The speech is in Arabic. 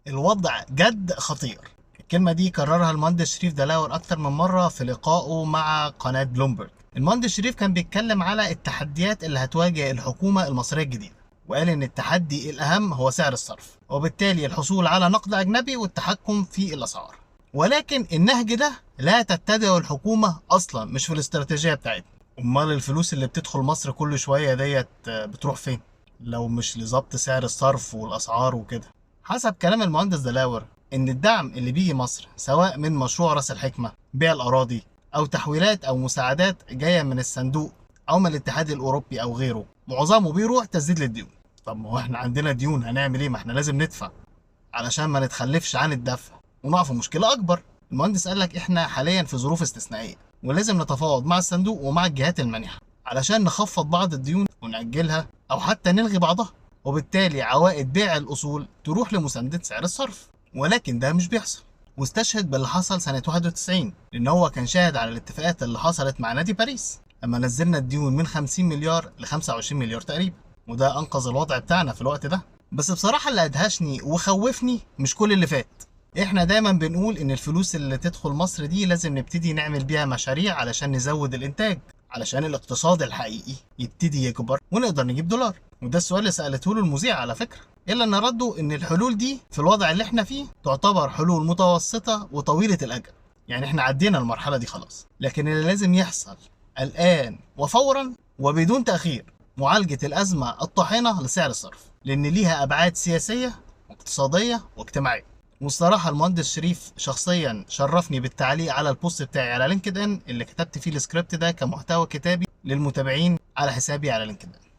الوضع جد خطير. الكلمة دي كررها المهندس شريف دلاور أكتر من مرة في لقائه مع قناة بلومبرج. المهندس شريف كان بيتكلم على التحديات اللي هتواجه الحكومة المصرية الجديدة، وقال إن التحدي الأهم هو سعر الصرف، وبالتالي الحصول على نقد أجنبي والتحكم في الأسعار. ولكن النهج ده لا تتبعه الحكومة أصلا، مش في الاستراتيجية بتاعتها. أمال الفلوس اللي بتدخل مصر كل شوية ديت بتروح فين لو مش لضبط سعر الصرف والأسعار وكده؟ حسب كلام المهندس دلاور، إن الدعم اللي بيجي مصر سواء من مشروع رأس الحكمة، بيع الأراضي، أو تحويلات أو مساعدات جاية من الصندوق أو من الاتحاد الأوروبي أو غيره، معظمه بيروح تسديد للديون. طب ما هو احنا عندنا ديون، هنعمل ايه؟ ما احنا لازم ندفع علشان ما نتخلفش عن الدفع ونقع في مشكلة أكبر. المهندس قال لك احنا حاليا في ظروف استثنائية، ولازم نتفاوض مع الصندوق ومع الجهات المانحة علشان نخفض بعض الديون ونأجلها أو حتى نلغي بعضها، وبالتالي عوائد بيع الأصول تروح لمساندة سعر الصرف. ولكن ده مش بيحصل. واستشهد باللي حصل سنة 91، لأن هو كان شاهد على الاتفاقات اللي حصلت مع نادي باريس لما نزلنا الديون من 50 مليار ل 25 مليار تقريبا، وده أنقذ الوضع بتاعنا في الوقت ده. بس بصراحة اللي أدهشني وخوفني مش كل اللي فات. احنا دايما بنقول ان الفلوس اللي تدخل مصر دي لازم نبتدي نعمل بيها مشاريع علشان نزود الانتاج، علشان الاقتصاد الحقيقي يبتدي يكبر ونقدر نجيب دولار. وده السؤال اللي سألته له المذيع على فكرة، الا ان رده ان الحلول دي في الوضع اللي احنا فيه تعتبر حلول متوسطة وطويلة الاجل. يعني احنا عدينا المرحلة دي خلاص، لكن اللي لازم يحصل الان وفورا وبدون تأخير معالجة الأزمة الطاحنة لسعر الصرف، لأن ليها أبعاد سياسية واقتصادية واجتماعية. والصراحة المهندس شريف شخصيا شرفني بالتعليق على البوست بتاعي على لينكد ان اللي كتبت فيه السكريبت ده كمحتوى كتابي للمتابعين على حسابي على لينكد ان.